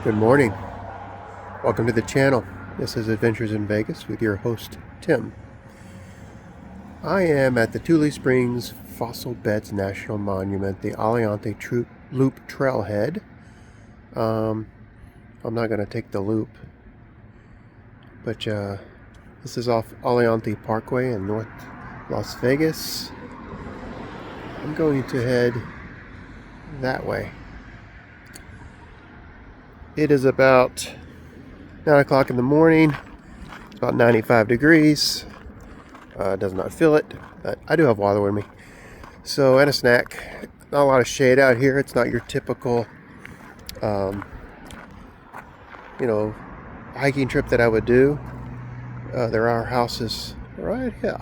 Good morning. Welcome to the channel. This is Adventures in Vegas with your host, Tim. I am at the Tule Springs Fossil Beds National Monument, the Aliante Loop Trailhead. I'm not going to take the loop, but this is off Aliante Parkway in North Las Vegas. I'm going to head that way. It is about 9 o'clock in the morning. It's about 95 degrees. Does not feel it, but I do have water with me. So, and a snack. Not a lot of shade out here. It's not your typical, hiking trip that I would do. There are houses right here.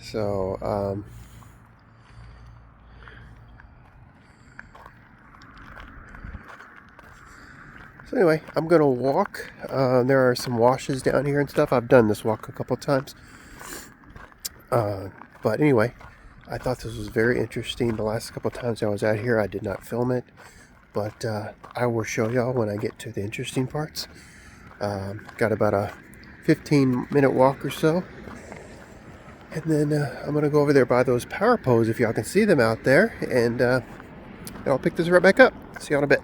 So, anyway, I'm going to walk. There are some washes down here and stuff. I've done this walk a couple times. But anyway, I thought this was very interesting. The last couple times I was out here, I did not film it. But I will show y'all when I get to the interesting parts. Got about a 15-minute walk or so. And then I'm going to go over there by those power poles, if y'all can see them out there. And I'll pick this right back up. See y'all in a bit.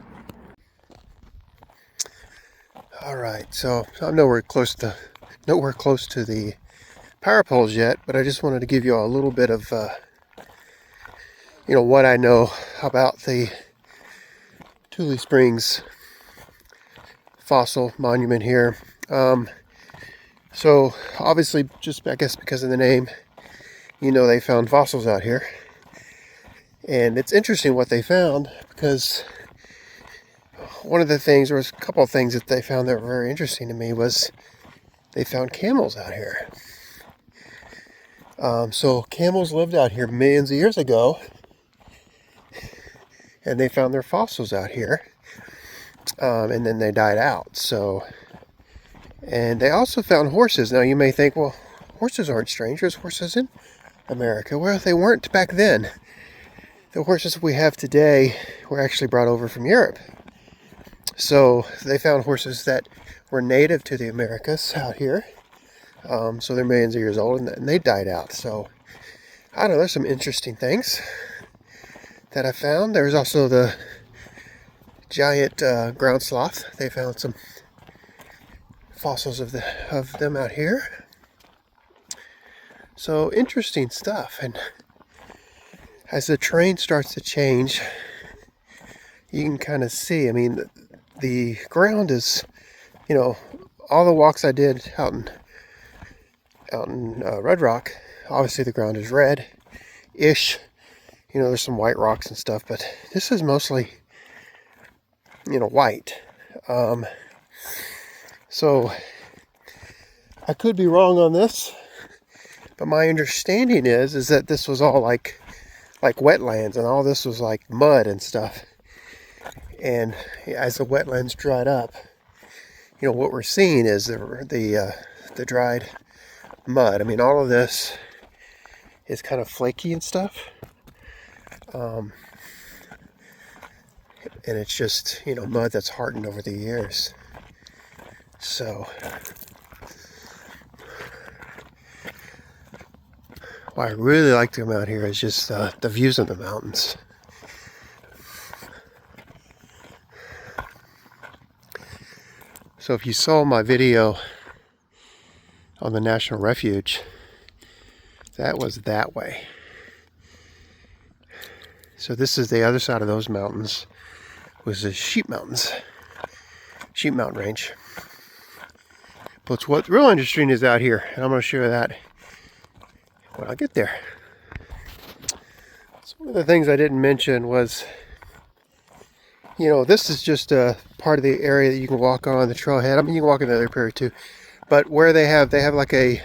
Alright, so I'm nowhere close to the power poles yet, but I just wanted to give you a little bit of what I know about the Tule Springs fossil monument here. So obviously, just I guess because of the name, they found fossils out here. And it's interesting what they found, because one of the things, or a couple of things that they found that were very interesting to me, was they found camels out here. So camels lived out here millions of years ago, and they found their fossils out here, and then they died out. So, and they also found horses. Now you may think, well, horses aren't strangers. Horses in America. Well, they weren't back then. The horses we have today were actually brought over from Europe. So they found horses that were native to the Americas out here. So they're millions of years old, and they died out. So I don't know, there's some interesting things that I found. There's also the giant ground sloth. They found some fossils of them out here. So interesting stuff. And as the terrain starts to change, you can kind of see, the ground is, all the walks I did out in Red Rock, obviously the ground is red-ish. There's some white rocks and stuff, but this is mostly, white. So I could be wrong on this, but my understanding is that this was all like wetlands, and all this was like mud and stuff. And as the wetlands dried up, what we're seeing is the dried mud. All of this is kind of flaky and stuff. And it's just, mud that's hardened over the years. So, what I really like to come out here is just the views of the mountains. So if you saw my video on the National Refuge, that was that way. So this is the other side of those mountains, was the Sheep Mountains, Sheep Mountain Range. But what's real interesting is out here, and I'm going to show you that when I get there. So one of the things I didn't mention was, this is just a part of the area that you can walk on the trailhead. You can walk in the other area too, but where they have like a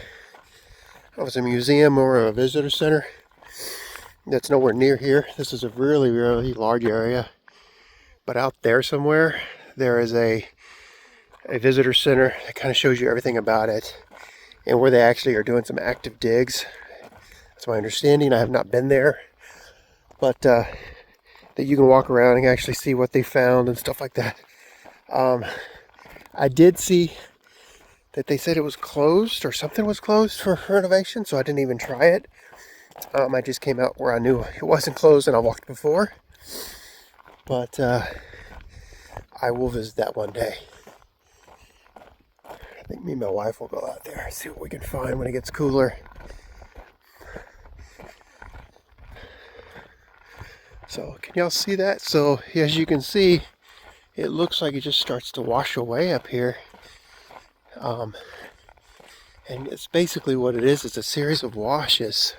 museum or a visitor center that's nowhere near here. This is a really, really large area, but out there somewhere there is a visitor center that kind of shows you everything about it, and where they actually are doing some active digs. That's my understanding. I have not been there, but that you can walk around and actually see what they found and stuff like that. I did see that they said it was closed or something was closed for renovation, so I didn't even try it. I just came out where I knew it wasn't closed and I walked before. But I will visit that one day. I think me and my wife will go out there and see what we can find when it gets cooler. So can y'all see that? So as you can see, it looks like it just starts to wash away up here. And it's basically what it is. It's a series of washes.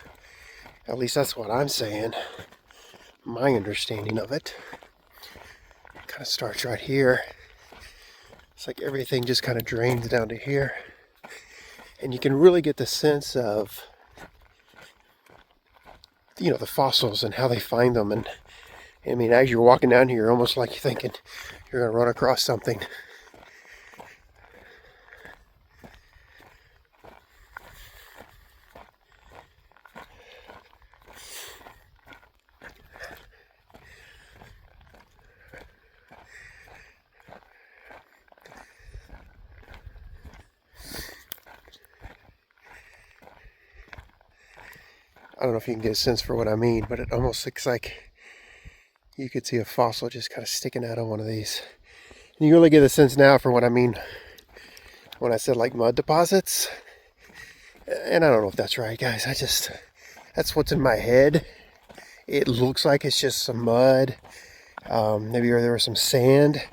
At least that's what I'm saying. My understanding of it. It kind of starts right here. It's like everything just kind of drains down to here. And you can really get the sense of, you know, the fossils and how they find them. And I mean, as you're walking down here, you're almost like you're thinking you're going to run across something. I don't know if you can get a sense for what I mean, but it almost looks like you could see a fossil just kind of sticking out of one of these. And you really get a sense now for what I mean when I said like mud deposits. And I don't know if that's right, guys. That's what's in my head. It looks like it's just some mud. Maybe there was some sand,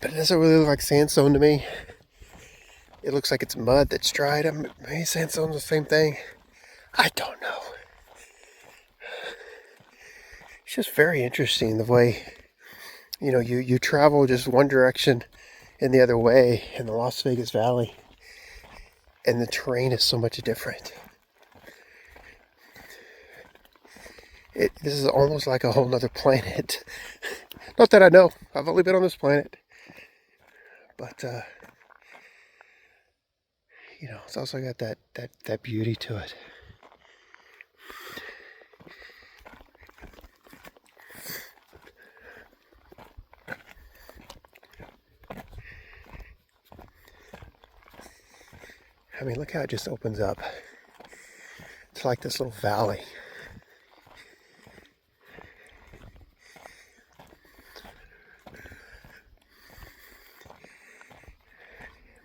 but it doesn't really look like sandstone to me. It looks like it's mud that's dried. Maybe sandstone's the same thing. I don't know. It's just very interesting the way, you know, you travel just one direction and the other way in the Las Vegas Valley, and the terrain is so much different. This is almost like a whole nother planet. Not that I know. I've only been on this planet. But, you know, it's also got that beauty to it. I mean, look how it just opens up. It's like this little valley.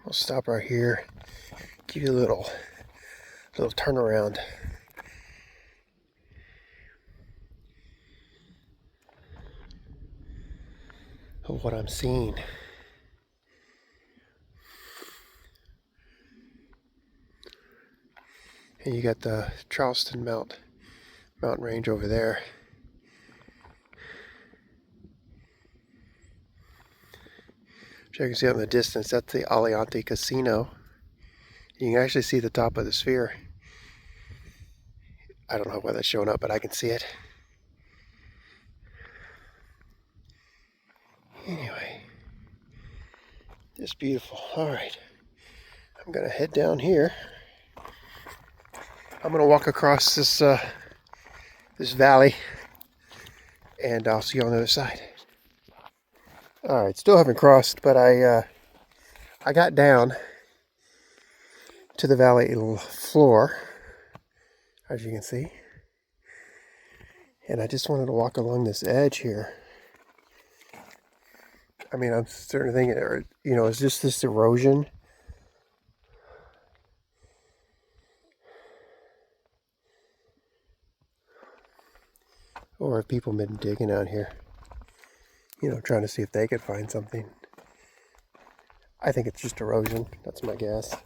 We'll stop right here. Give you a little turnaround. Of what I'm seeing. And you got the Charleston mountain range over there. Which you can see out in the distance, that's the Aliante Casino. You can actually see the top of the sphere. I don't know why that's showing up, but I can see it. Anyway, it's beautiful. Alright, I'm gonna head down here. I'm gonna walk across this this valley, and I'll see you on the other side. Alright, still haven't crossed, but I got down to the valley floor, as you can see. And I just wanted to walk along this edge here. I mean, I'm starting to think, you know, is this erosion? Or have people been digging out here? You know, trying to see if they could find something. I think it's just erosion. That's my guess.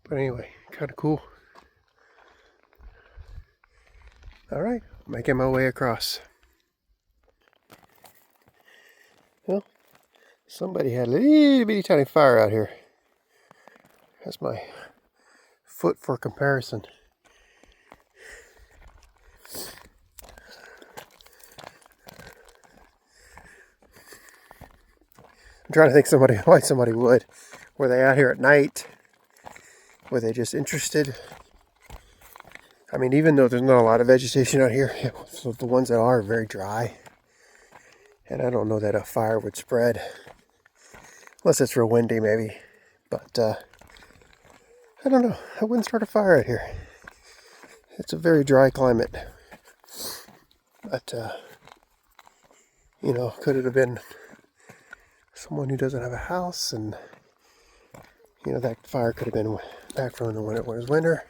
But anyway, kind of cool. Alright, making my way across. Well, somebody had a little bitty tiny fire out here. That's my foot for comparison. I'm trying to think why somebody would. Were they out here at night? Were they just interested? I mean, even though there's not a lot of vegetation out here, so the ones that are very dry. And I don't know that a fire would spread. Unless it's real windy, maybe. But, I don't know. I wouldn't start a fire out here. It's a very dry climate. But, you know, could it have been someone who doesn't have a house? And, you know, that fire could have been back from when it was winter.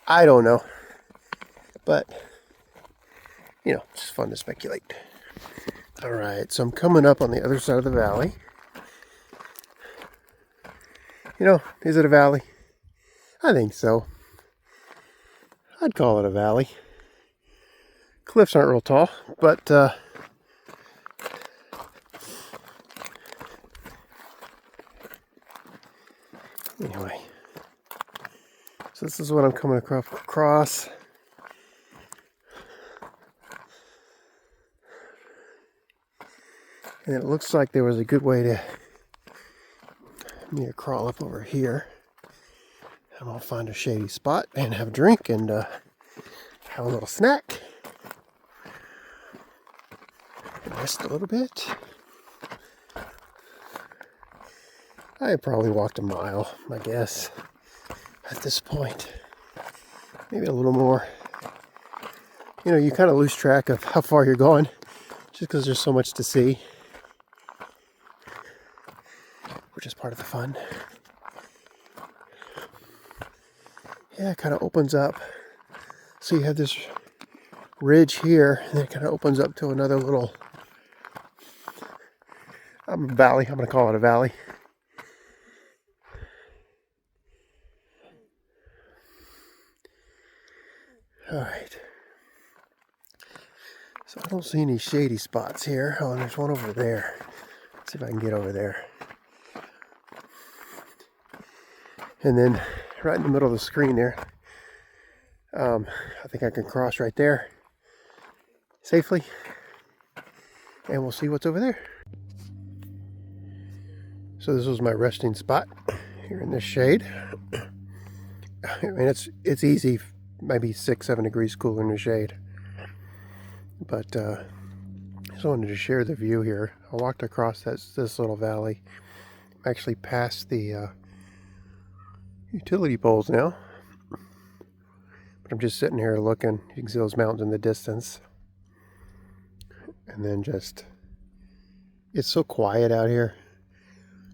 I don't know. But, you know, it's fun to speculate. Alright, so I'm coming up on the other side of the valley. You know, is it a valley? I think so. I'd call it a valley. Cliffs aren't real tall, but anyway. So this is what I'm coming across. And it looks like there was a good way to me to crawl up over here. And I'll find a shady spot and have a drink and have a little snack. And rest a little bit. I probably walked a mile, I guess, at this point. Maybe a little more. You know, you kind of lose track of how far you're going just because there's so much to see. Which is part of the fun. Yeah, it kind of opens up. So you have this ridge here, and then it kind of opens up to another little valley. I'm going to call it a valley. Alright. So I don't see any shady spots here. Oh, and there's one over there. Let's see if I can get over there. And then right in the middle of the screen there, I think I can cross right there safely. And we'll see what's over there. So this was my resting spot here in this shade. I mean, it's easy, maybe 6-7 degrees cooler in the shade. But I just wanted to share the view here. I walked across this little valley. I'm actually past the utility poles now. But I'm just sitting here looking. You can see those mountains in the distance. And then just, it's so quiet out here.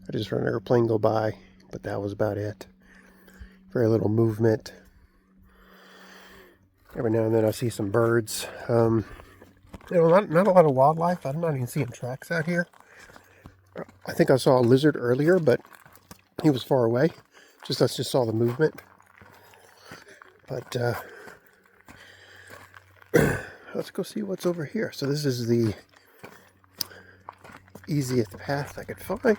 I just heard an airplane go by, but that was about it. Very little movement. Every now and then I see some birds. You know, not a lot of wildlife. I'm not even seeing tracks out here. I think I saw a lizard earlier, but he was far away. I just saw the movement. But let's go see what's over here. So this is the easiest path I could find.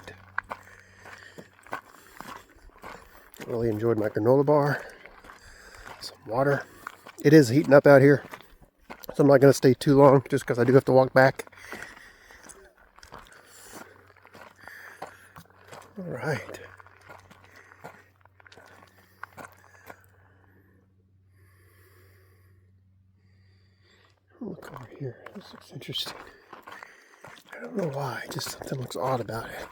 Really enjoyed my granola bar. Some water. It is heating up out here, so I'm not going to stay too long just because I do have to walk back. All right. Look over here. This looks interesting. I don't know why. Just something looks odd about it.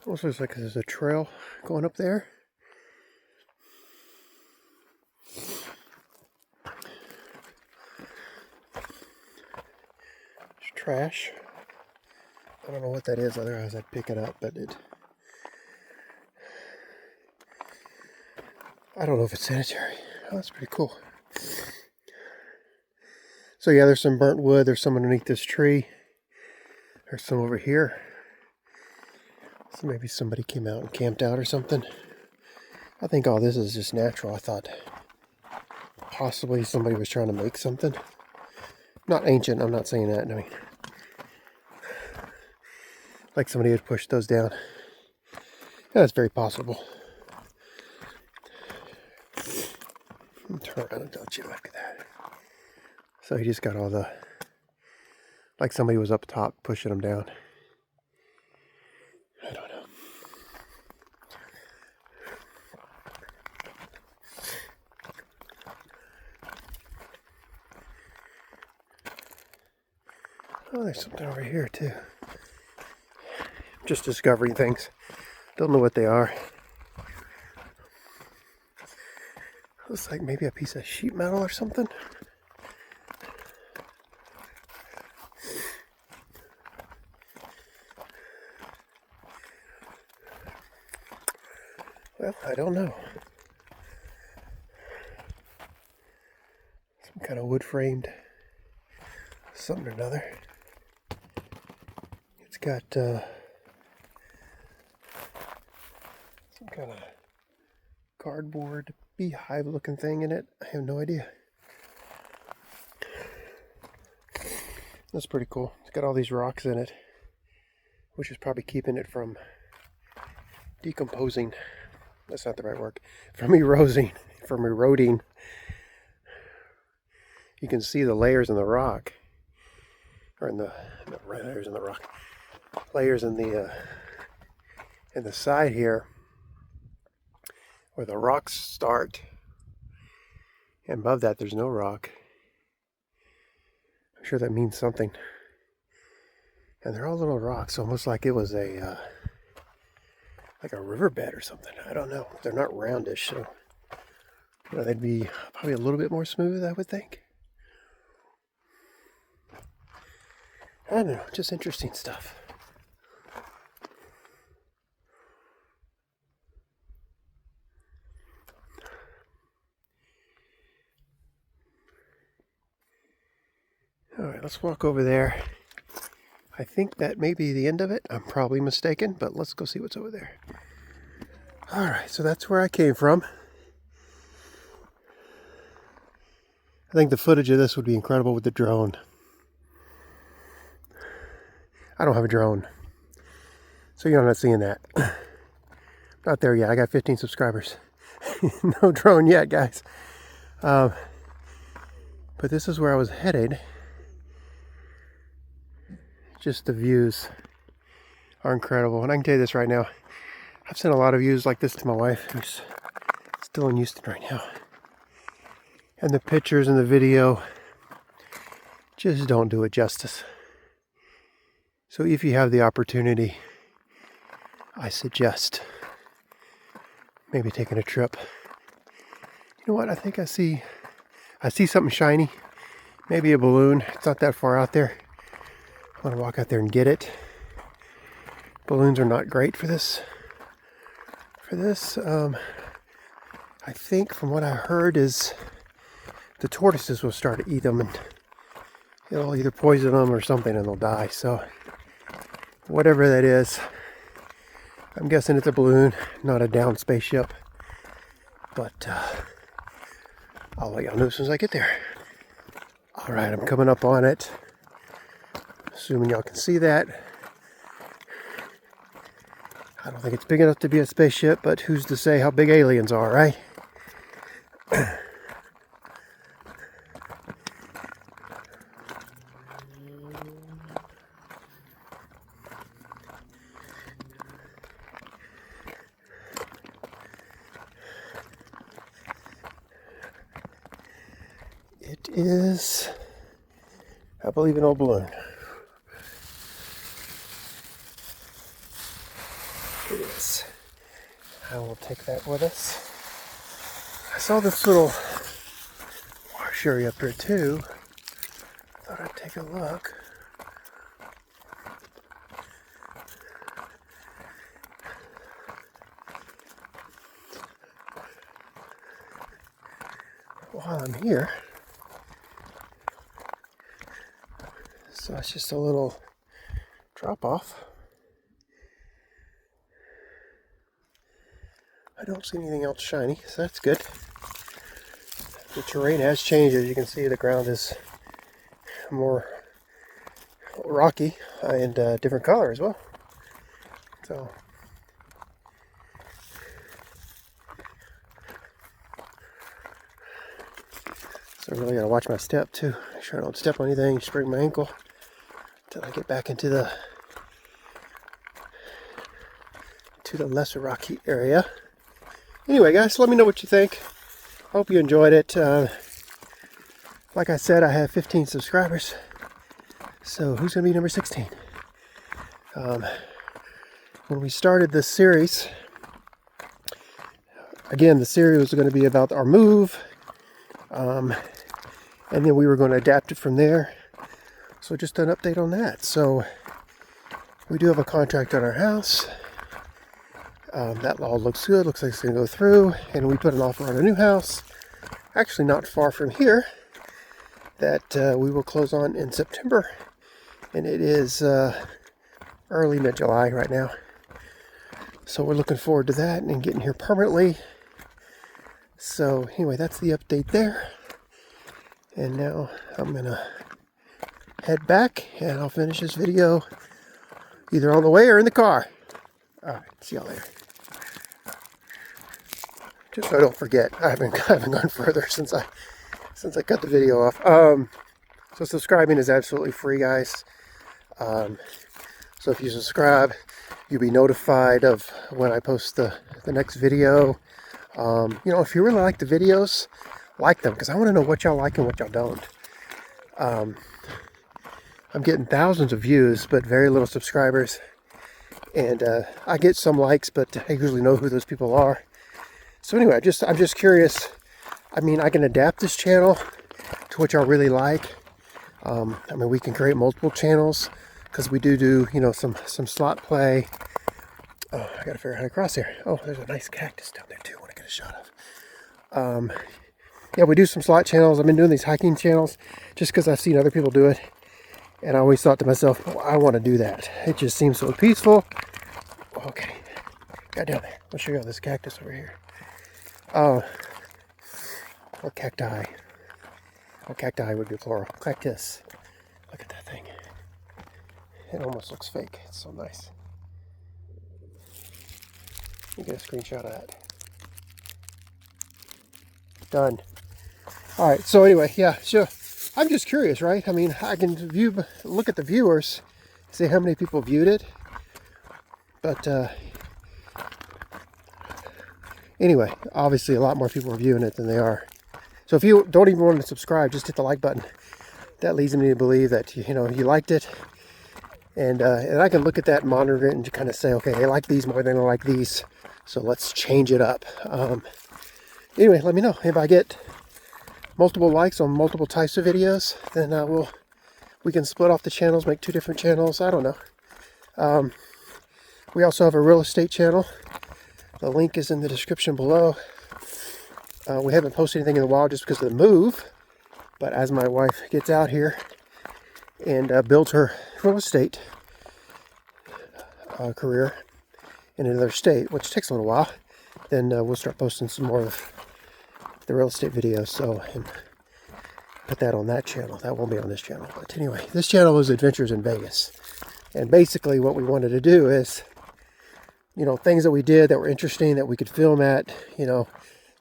Almost looks like there's a trail going up there. There's trash. I don't know what that is, otherwise I'd pick it up, but I don't know if it's sanitary. Oh, that's pretty cool. So yeah, there's some burnt wood. There's some underneath this tree. There's some over here. So maybe somebody came out and camped out or something. I think all this is just natural. I thought possibly somebody was trying to make something. Not ancient, I'm not saying that. I mean, like somebody had pushed those down. Yeah, that's very possible. Oh, don't you look at that. So he just got all the, like somebody was up top pushing him down. I don't know. Oh, there's something over here too. Just discovering things. Don't know what they are. Looks like maybe a piece of sheet metal or something. Well, I don't know. Some kind of wood framed something or another. It's got some kind of cardboard beehive looking thing in it. I have no idea. That's pretty cool. It's got all these rocks in it, which is probably keeping it from decomposing. That's not the right word. From eroding. You can see the layers in the rock, or in the layers in the rock, layers in the side here, where the rocks start, and above that there's no rock. I'm sure that means something. And they're all little rocks, almost like it was a like a riverbed or something. I don't know. They're not roundish, so they'd be probably a little bit more smooth, I would think. I don't know, just interesting stuff. Alright, let's walk over there. I think that may be the end of it. I'm probably mistaken, but let's go see what's over there. Alright, so that's where I came from. I think the footage of this would be incredible with the drone. I don't have a drone, so you're not seeing that. Not there yet. I got 15 subscribers. No drone yet, guys. But this is where I was headed. Just the views are incredible. And I can tell you this right now. I've sent a lot of views like this to my wife, who's still in Houston right now. And the pictures and the video just don't do it justice. So if you have the opportunity, I suggest maybe taking a trip. You know what? I think I see something shiny. Maybe a balloon. It's not that far out there. I'm going to walk out there and get it. Balloons are not great for this. I think from what I heard is the tortoises will start to eat them and it'll either poison them or something and they'll die. So whatever that is, I'm guessing it's a balloon, not a downed spaceship. But I'll let y'all know as soon as I get there. Alright, I'm coming up on it. Assuming y'all can see that. I don't think it's big enough to be a spaceship, but who's to say how big aliens are, right? It is, I believe, an old balloon. It is. I will take that with us. I saw this little wash area up here too. Thought I'd take a look. While I'm here. So it's just a little drop off. I don't see anything else shiny, so that's good. The terrain has changed. As you can see, the ground is more rocky and different color as well. So So I really gotta watch my step too. Make sure I don't step on anything, sprain my ankle until I get back into the lesser rocky area. Anyway, guys, let me know what you think. I hope you enjoyed it. Like I said, I have 15 subscribers. So who's gonna be number 16? When we started this series, again, the series was going to be about our move, and then we were going to adapt it from there. So just an update on that. So we do have a contract on our house. That all looks good. Looks like it's going to go through. And we put an offer on a new house, actually not far from here, that we will close on in September. And it is early mid-July right now. So we're looking forward to that and getting here permanently. So anyway, that's the update there. And now I'm going to head back and I'll finish this video either on the way or in the car. Alright, see y'all later. Just so I don't forget, I haven't gone further since I cut the video off. So subscribing is absolutely free, guys. So if you subscribe, you'll be notified of when I post the next video. You know, if you really like the videos, like them, because I want to know what y'all like and what y'all don't. I'm getting thousands of views, but very little subscribers. And I get some likes, but I usually know who those people are. So anyway, I'm just curious. I mean, I can adapt this channel to what y'all really like. I mean, we can create multiple channels because we do, you know, some slot play. Oh, I gotta figure out how to cross here. Oh, there's a nice cactus down there too. I want to get a shot of. Yeah, we do some slot channels. I've been doing these hiking channels just because I've seen other people do it, and I always thought to myself, oh, I want to do that. It just seems so peaceful. Okay, got down there. I'll show you all this cactus over here. Or cacti. Oh, cacti would be plural. Cactus. Look at that thing. It almost looks fake. It's so nice. You get a screenshot of that. Done. All right. So anyway, yeah. So I'm just curious, right? I mean, I can look at the viewers, see how many people viewed it. But anyway, obviously a lot more people are viewing it than they are. So if you don't even want to subscribe, just hit the like button. That leads me to believe that, you know, you liked it. And I can look at that, monitor it, and kind of say, okay, they like these more than they like these. So let's change it up. Anyway, let me know. If I get multiple likes on multiple types of videos, then we can split off the channels, make 2 different channels. I don't know. We also have a real estate channel. The link is in the description below. We haven't posted anything in a while just because of the move. But as my wife gets out here and builds her real estate career in another state, which takes a little while, then we'll start posting some more of the real estate videos. So, and put that on that channel. That won't be on this channel. But anyway, this channel is Adventures in Vegas. And basically what we wanted to do is, you know, things that we did that were interesting that we could film at, you know,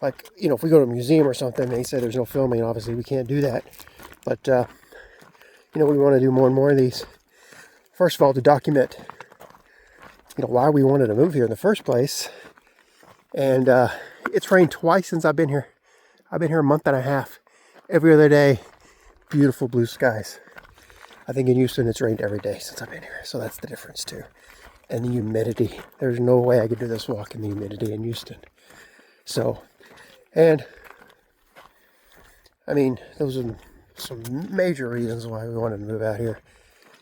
like, you know, if we go to a museum or something, they say there's no filming, obviously we can't do that. But, you know, we want to do more and more of these. First of all, to document, you know, why we wanted to move here in the first place. And it's rained twice since I've been here. I've been here a month and a half. Every other day, beautiful blue skies. I think in Houston it's rained every day since I've been here. So that's the difference too. And the humidity. There's no way I could do this walk in the humidity in Houston. So, and I mean, those are some major reasons why we wanted to move out here.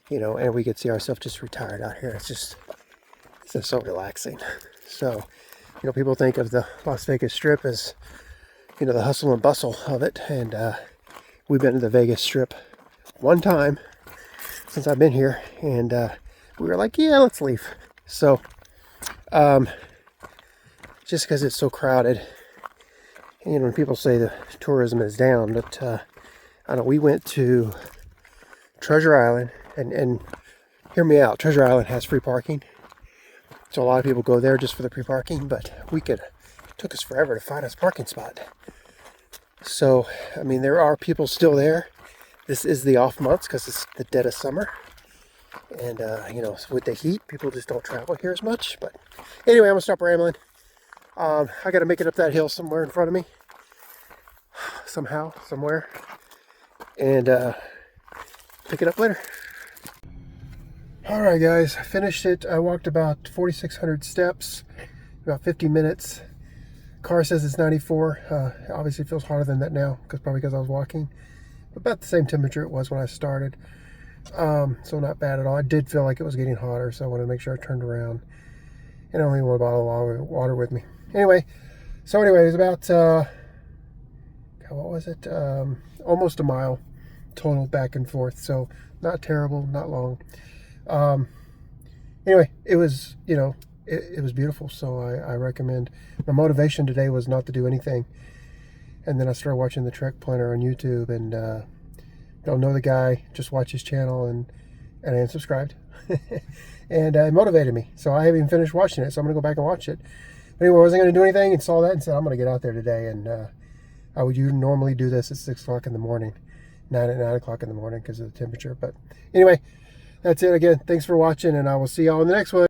You know, and we could see ourselves just retired out here. It's just so relaxing. So, you know, people think of the Las Vegas Strip as, you know, the hustle and bustle of it. And we've been to the Vegas Strip one time since I've been here. And we were like, yeah, let's leave. So, just because it's so crowded. And, you know, when people say the tourism is down, but I don't know, we went to Treasure Island, and hear me out, Treasure Island has free parking. So a lot of people go there just for the free parking, but it took us forever to find us a parking spot. So, I mean, there are people still there. This is the off months because it's the dead of summer. And, you know, with the heat, people just don't travel here as much. But anyway, I'm going to stop rambling. I got to make it up that hill somewhere in front of me. Somehow, somewhere. And pick it up later. Alright guys, I finished it. I walked about 4,600 steps, about 50 minutes. Car says it's 94. Obviously it feels hotter than that now, probably because I was walking. But about the same temperature it was when I started. So not bad at all. I did feel like it was getting hotter, so I wanted to make sure I turned around. And I only want a bottle of water with me. Anyway, it was about, what was it? Almost a mile total back and forth. So not terrible, not long. Anyway, it was, you know, it was beautiful. So I recommend. My motivation today was not to do anything. And then I started watching the Trek Planner on YouTube, and don't know the guy, just watch his channel, and I unsubscribed. And it motivated me. So I haven't even finished watching it, so I'm going to go back and watch it. But anyway, I wasn't going to do anything, and saw that and said, I'm going to get out there today. And I would normally do this at 6 o'clock in the morning, 9 o'clock in the morning because of the temperature. But anyway, that's it again. Thanks for watching, and I will see y'all in the next one.